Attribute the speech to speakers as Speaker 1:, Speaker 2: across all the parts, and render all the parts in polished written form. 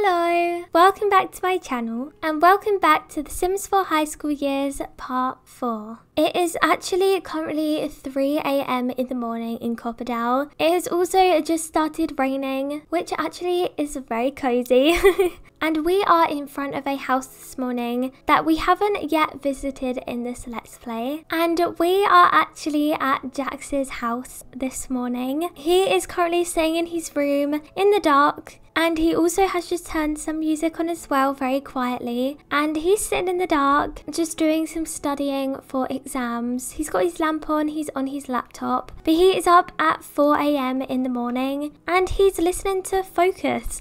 Speaker 1: Hello! Welcome back to my channel and welcome back to The Sims 4 High School Years Part 4. It is actually currently 3 AM in the morning in Copperdale. It has also just started raining, which actually is very cozy. And we are in front of a house this morning that we haven't yet visited in this Let's Play. And we are actually at Jax's house this morning. He is currently staying in his room in the dark. And he also has just turned some music on as well, very quietly. And he's sitting in the dark, just doing some studying for exams. He's got his lamp on, he's on his laptop. But he is up at 4 AM in the morning. And he's listening to Focus.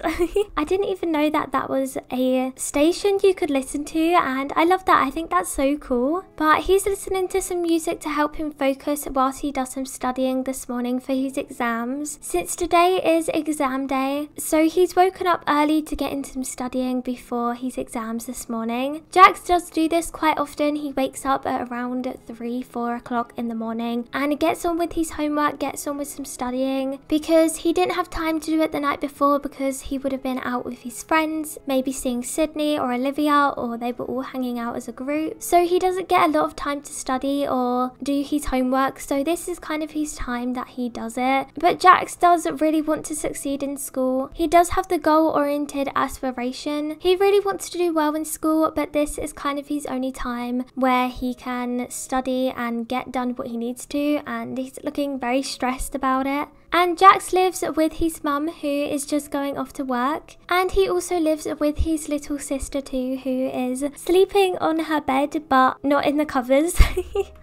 Speaker 1: I didn't even know that that was a station you could listen to. And I love that. I think that's so cool. But he's listening to some music to help him focus whilst he does some studying this morning for his exams. Since today is exam day, so he's woken up early to get into some studying before his exams this morning. Jax does do this quite often. He wakes up at around 3-4 o'clock in the morning and gets on with his homework, gets on with some studying because he didn't have time to do it the night before because he would have been out with his friends, maybe seeing Sydney or Olivia, or they were all hanging out as a group. So he doesn't get a lot of time to study or do his homework, so this is kind of his time that he does it. But Jax does really want to succeed in school. He does have the goal-oriented aspiration. He really wants to do well in school, but this is kind of his only time where he can study and get done what he needs to, and he's looking very stressed about it. And Jax lives with his mum, who is just going off to work. And he also lives with his little sister too, who is sleeping on her bed, but not in the covers.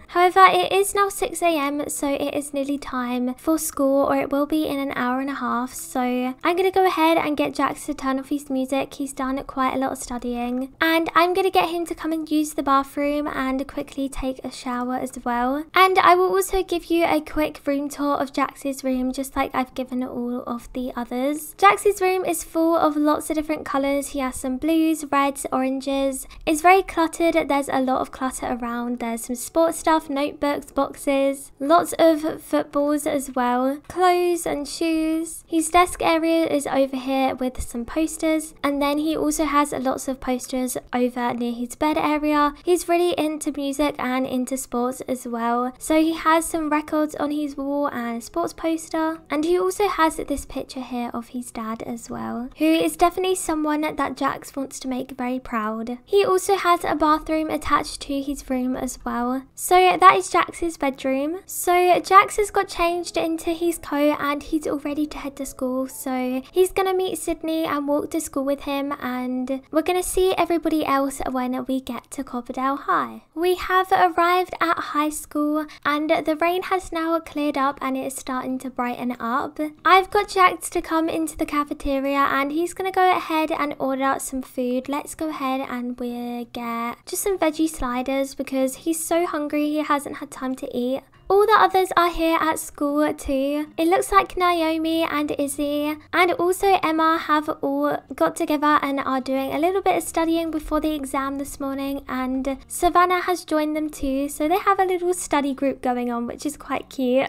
Speaker 1: However, it is now 6 AM, so it is nearly time for school, or it will be in an hour and a half. So I'm going to go ahead and get Jax to turn off his music. He's done quite a lot of studying. And I'm going to get him to come and use the bathroom and quickly take a shower as well. And I will also give you a quick room tour of Jax's room, just like I've given all of the others. Jax's room is full of lots of different colours. He has some blues, reds, oranges. It's very cluttered. There's a lot of clutter around. There's some sports stuff, notebooks, boxes, lots of footballs as well, clothes and shoes. His desk area is over here with some posters, and then he also has lots of posters over near his bed area. He's really into music and into sports as well, so he has some records on his wall and a sports poster, and he also has this picture here of his dad as well, who is definitely someone that Jax wants to make very proud. He also has a bathroom attached to his room as well, so that is Jax's bedroom. So Jax has got changed into his coat and he's all ready to head to school. So he's gonna meet Sydney and walk to school with him, and we're gonna see everybody else when we get to Copperdale High. We have arrived at high school and the rain has now cleared up and it is starting to brighten up. I've got Jax to come into the cafeteria and he's gonna go ahead and order some food. Let's go ahead and we'll get just some veggie sliders because he's so hungry. He hasn't had time to eat. All the others are here at school too. It looks like Naomi and Izzy and also Emma have all got together and are doing a little bit of studying before the exam this morning, and Savannah has joined them too, so they have a little study group going on, which is quite cute.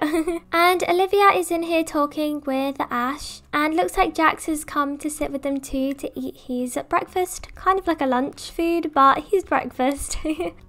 Speaker 1: And Olivia is in here talking with Ash, and looks like Jax has come to sit with them too to eat his breakfast, kind of like a lunch food, but his breakfast.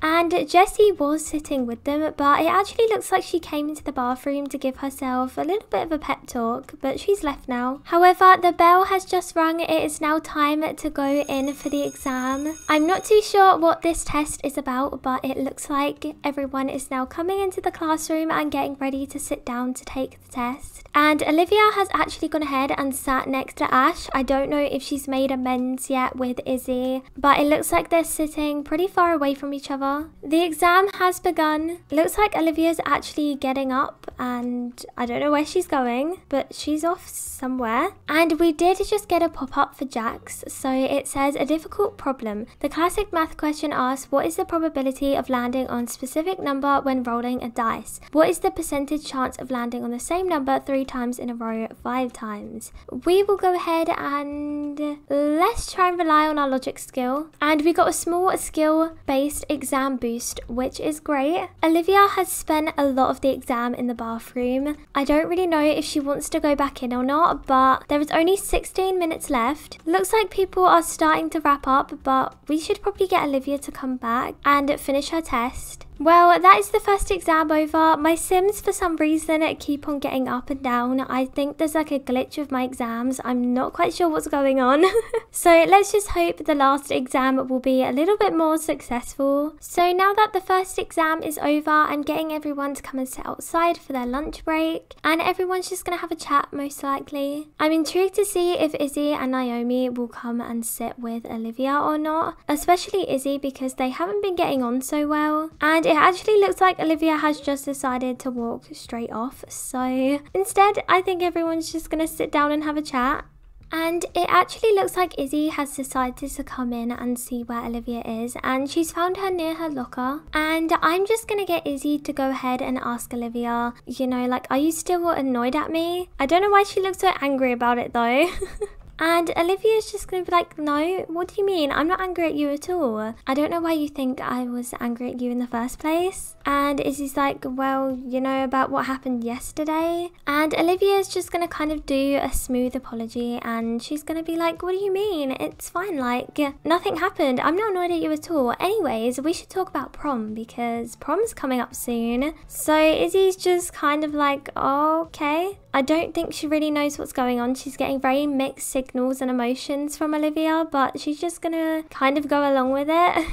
Speaker 1: And Jessie was sitting with them, but it actually looks like she came into the bathroom to give herself a little bit of a pep talk, but she's left now. However, the bell has just rung. It is now time to go in for the exam. I'm not too sure what this test is about, but it looks like everyone is now coming into the classroom and getting ready to sit down to take the test. And Olivia has actually gone ahead and sat next to Ash. I don't know if she's made amends yet with Izzy, but it looks like they're sitting pretty far away from each other. The exam has begun. It looks like Olivia's actually getting up and I don't know where she's going, but she's off somewhere. And we did just get a pop-up for Jax. So it says, a difficult problem. The classic math question asks, what is the probability of landing on a specific number when rolling a dice? What is the percentage chance of landing on the same number 3 times in a row 5 times? We will go ahead and let's try and rely on our logic skill. And we got a small skill-based exam boost, which is great. Olivia has spent a lot lot of the exam in the bathroom. I don't really know if she wants to go back in or not, but there is only 16 minutes left. Looks like people are starting to wrap up, but we should probably get Olivia to come back and finish her test. Well, that is the first exam over. My Sims, for some reason, keep on getting up and down. I think there's like a glitch with my exams. I'm not quite sure what's going on. So let's just hope the last exam will be a little bit more successful. So now that the first exam is over, I'm getting everyone to come and sit outside for their lunch break. And everyone's just going to have a chat, most likely. I'm intrigued to see if Izzy and Naomi will come and sit with Olivia or not. Especially Izzy, because they haven't been getting on so well. And it actually looks like Olivia has just decided to walk straight off. So instead, I think everyone's just going to sit down and have a chat. And it actually looks like Izzy has decided to come in and see where Olivia is, and she's found her near her locker. And I'm just gonna get Izzy to go ahead and ask Olivia, you know, like, are you still annoyed at me? I don't know why she looks so angry about it though. And Olivia's just going to be like, no, what do you mean? I'm not angry at you at all. I don't know why you think I was angry at you in the first place. And Izzy's like, well, you know, about what happened yesterday. And Olivia's just going to kind of do a smooth apology. And she's going to be like, what do you mean? It's fine. Like, nothing happened. I'm not annoyed at you at all. Anyways, we should talk about prom because prom's coming up soon. So Izzy's just kind of like, oh, okay. I don't think she really knows what's going on. She's getting very mixed signals and emotions from Olivia, but she's just gonna kind of go along with it.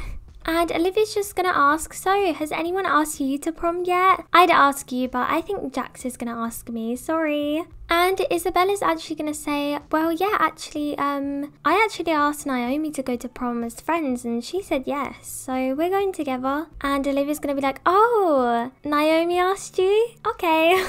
Speaker 1: And Olivia's just gonna ask, so has anyone asked you to prom yet? I'd ask you, but I think Jax is gonna ask me, sorry. And Isabella's actually gonna say, well, yeah, actually, I actually asked Naomi to go to prom as friends and she said yes, so we're going together. And Olivia's gonna be like, oh, Naomi asked you? Okay.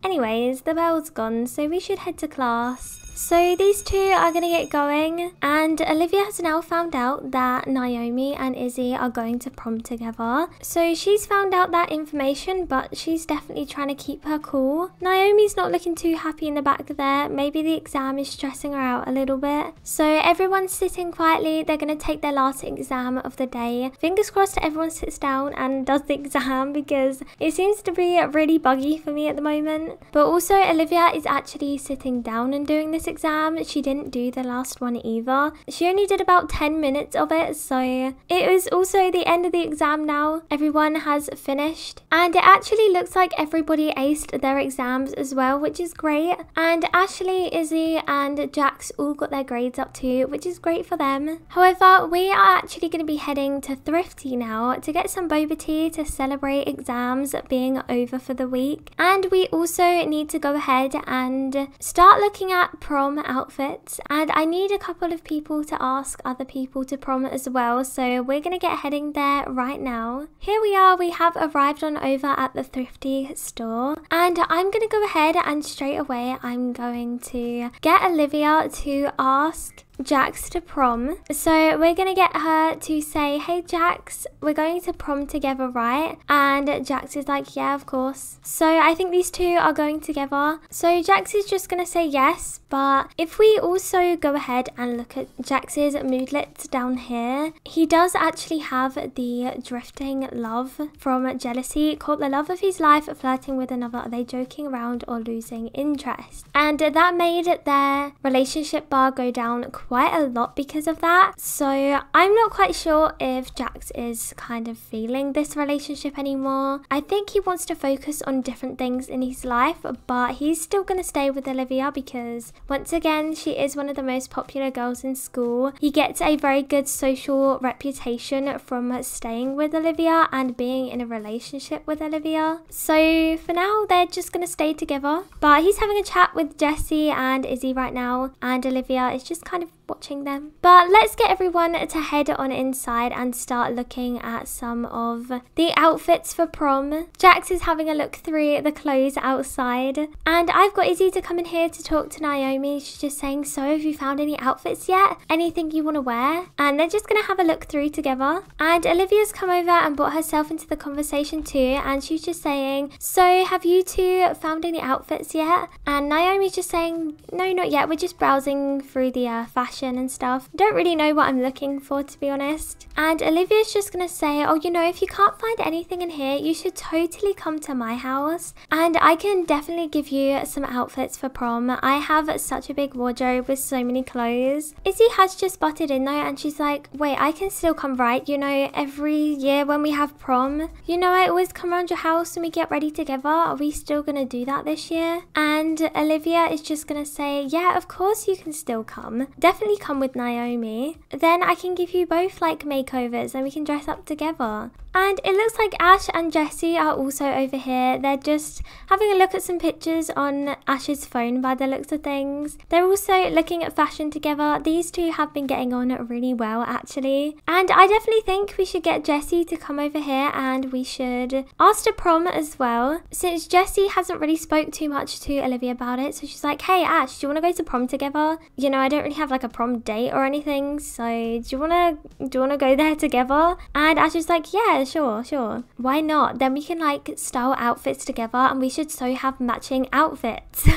Speaker 1: Anyways, the bell's gone, so we should head to class. So these two are going to get going, and Olivia has now found out that Naomi and Izzy are going to prom together. So she's found out that information, but she's definitely trying to keep her cool. Naomi's not looking too happy in the back there. Maybe the exam is stressing her out a little bit. So everyone's sitting quietly. They're going to take their last exam of the day. Fingers crossed everyone sits down and does the exam because it seems to be really buggy for me at the moment. But also Olivia is actually sitting down and doing this exam. She didn't do the last one either. She only did about 10 minutes of it, so it was also the end of the exam now. Everyone has finished, and it actually looks like everybody aced their exams as well, which is great. And Ashley, Izzy and Jax all got their grades up too, which is great for them. However, we are actually going to be heading to Thriftea now to get some boba tea to celebrate exams being over for the week. And we also need to go ahead and start looking at prom outfits, and I need a couple of people to ask other people to prom as well, so we're gonna get heading there right now. Here we are, we have arrived on over at the Thriftea store, and I'm gonna go ahead and straight away I'm going to get Olivia to ask Jax to prom. So we're gonna get her to say, hey Jax, we're going to prom together, right? And Jax is like, yeah, of course. So I think these two are going together. So Jax is just gonna say yes, but if we also go ahead and look at Jax's moodlets down here, he does actually have the drifting love from jealousy, caught the love of his life, flirting with another, are they joking around or losing interest? And that made their relationship bar go down quite a lot because of that. So I'm not quite sure if Jax is kind of feeling this relationship anymore. I think he wants to focus on different things in his life, but he's still going to stay with Olivia because once again she is one of the most popular girls in school. He gets a very good social reputation from staying with Olivia and being in a relationship with Olivia. So for now they're just going to stay together, but he's having a chat with Jessie and Izzy right now, and Olivia is just kind of watching them. But let's get everyone to head on inside and start looking at some of the outfits for prom. Jax is having a look through the clothes outside, and I've got Izzy to come in here to talk to Naomi. She's just saying, so have you found any outfits yet? Anything you want to wear? And they're just gonna have a look through together. And Olivia's come over and brought herself into the conversation too, and she's just saying, so have you two found any outfits yet? And Naomi's just saying, no, not yet, we're just browsing through the fashion fashion and stuff. Don't really know what I'm looking for, to be honest. And Olivia's just gonna say, oh, you know, if you can't find anything in here, you should totally come to my house and I can definitely give you some outfits for prom. I have such a big wardrobe with so many clothes. Izzy has just butted in though, and she's like, wait, I can still come, right? You know, every year when we have prom, you know, I always come around your house and we get ready together. Are we still gonna do that this year? And Olivia is just gonna say, yeah, of course you can still come. Definitely come with Naomi. Then I can give you both like makeovers and we can dress up together. And it looks like Ash and Jessie are also over here. They're just having a look at some pictures on Ash's phone by the looks of things. They're also looking at fashion together. These two have been getting on really well, actually. And I definitely think we should get Jessie to come over here and we should ask to prom as well. Since Jessie hasn't really spoke too much to Olivia about it. So she's like, hey Ash, do you want to go to prom together? You know, I don't really have like a prom date or anything. So do you want to go there together? And Ash is like, yeah, sure. Why not? Then we can like style outfits together and we should so have matching outfits.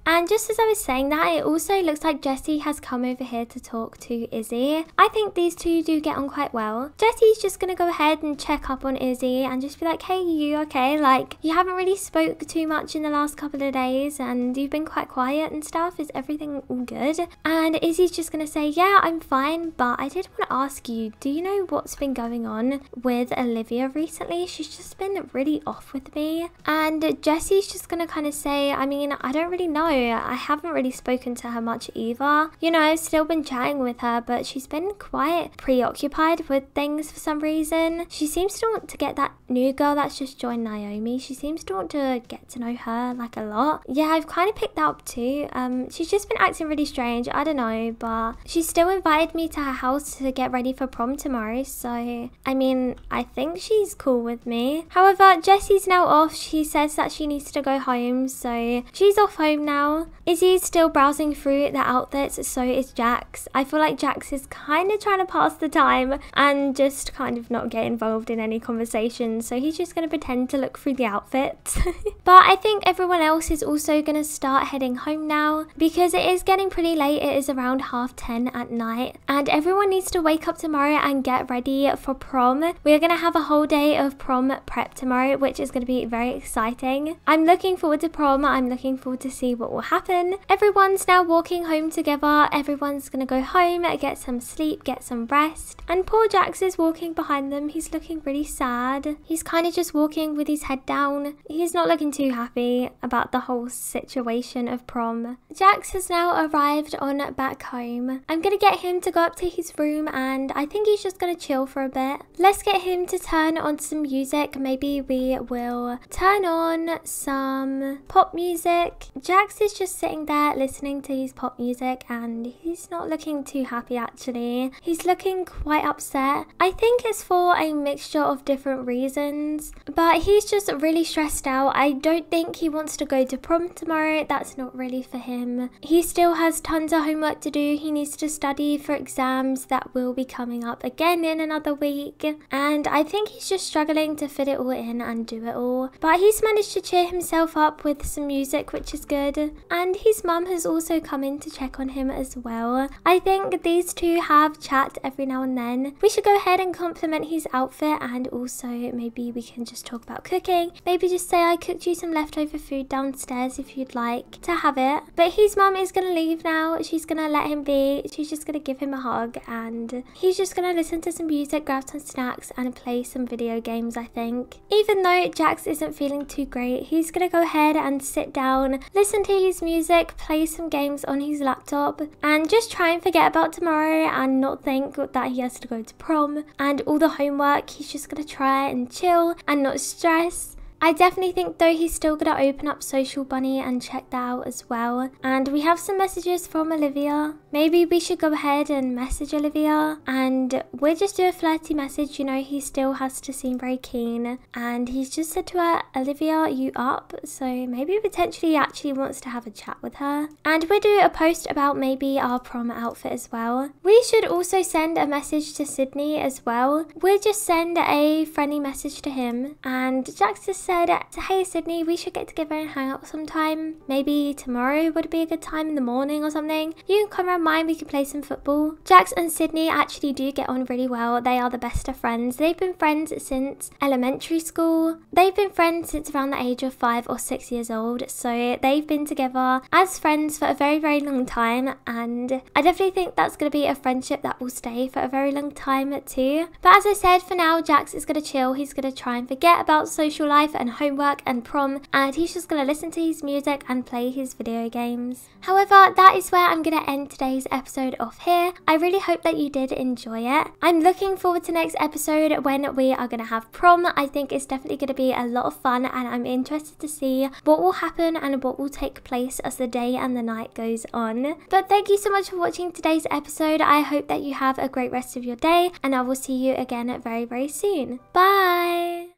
Speaker 1: And just as I was saying that, it also looks like Jessie has come over here to talk to Izzy. I think these two do get on quite well. Jessie's just gonna go ahead and check up on Izzy and just be like, hey, you okay? Like, you haven't really spoke too much in the last couple of days and you've been quite quiet and stuff. Is everything all good? And Izzy's just gonna say, yeah, I'm fine, but I did want to ask you, do you know what's been going on with Olivia recently? She's just been really off with me. And Jessie's just gonna kind of say, I mean, I don't really know. I haven't really spoken to her much either. You know, I've still been chatting with her, but she's been quite preoccupied with things for some reason. She seems to want to get that new girl that's just joined Naomi. She seems to want to get to know her like a lot. Yeah, I've kind of picked that up too. She's just been acting really strange. I don't know, but she still invited me to her house to get ready for prom tomorrow. So, I mean, I think she's cool with me. However, Jessie's now off. She says that she needs to go home, so she's off home now. Izzy's still browsing through the outfits, so is Jax. I feel like Jax is kind of trying to pass the time and just kind of not get involved in any conversation, so he's just going to pretend to look through the outfits. But I think everyone else is also going to start heading home now because it is getting pretty late. It is around 10:30 at night and everyone needs to wake up tomorrow and get ready for prom. We're going to have a whole day of prom prep tomorrow, which is going to be very exciting. I'm looking forward to prom. I'm looking forward to see what will happen. Everyone's now walking home together. Everyone's going to go home, get some sleep, get some rest. And poor Jax is walking behind them. He's looking really sad. He's kind of just walking with his head down. He's not looking too happy about the whole situation of prom. Jax has now arrived on back home. I'm going to get him to go up to his room and I think he's just going to chill for a bit. Let's get him to turn on some music. Maybe we will turn on some pop music. Jax is just sitting there listening to his pop music and he's not looking too happy actually. He's looking quite upset. I think it's for a mixture of different reasons, but he's just really stressed out. I don't think he wants to go to prom tomorrow. That's not really for him. He still has tons of homework to do. He needs to study for exams that will be coming up again in another week, and I think he's just struggling to fit it all in and do it all. But he's managed to cheer himself up with some music, which is good, and his mum has also come in to check on him as well. I think these two have chat every now and then. We should go ahead and compliment his outfit, and also maybe we can just talk about cooking. Maybe just say, I cooked you some leftover food downstairs if you'd like to have it. But his mum is gonna leave now. She's gonna let him be. She's just gonna give him a hug and he's just gonna listen to some music, grab some snacks and play some video games, I think. Even though Jax isn't feeling too great, he's gonna go ahead and sit down, listen to his music, play some games on his laptop and just try and forget about tomorrow and not think that he has to go to prom and all the homework. He's just gonna try and chill and not stress. I definitely think though he's still going to open up Social Bunny and check that out as well. And we have some messages from Olivia. Maybe we should go ahead and message Olivia and we'll just do a flirty message. You know, he still has to seem very keen. And he's just said to her, Olivia, are you up? So maybe potentially he actually wants to have a chat with her. And we'll do a post about maybe our prom outfit as well. We should also send a message to Sydney as well. We'll just send a friendly message to him. And Jax just said, hey Sydney, we should get together and hang out sometime. Maybe tomorrow would be a good time in the morning or something. You can come around mind, we can play some football. Jax and Sydney actually do get on really well. They are the best of friends. They've been friends since elementary school. They've been friends since around the age of 5 or 6 years old. So they've been together as friends for a very, very long time. And I definitely think that's going to be a friendship that will stay for a very long time too. But as I said, for now, Jax is going to chill. He's going to try and forget about social life and homework and prom. And he's just going to listen to his music and play his video games. However, that is where I'm going to end today's episode off here. I really hope that you did enjoy it. I'm looking forward to next episode when we are going to have prom. I think it's definitely going to be a lot of fun, and I'm interested to see what will happen and what will take place as the day and the night goes on. But thank you so much for watching today's episode. I hope that you have a great rest of your day, and I will see you again very, very soon. Bye!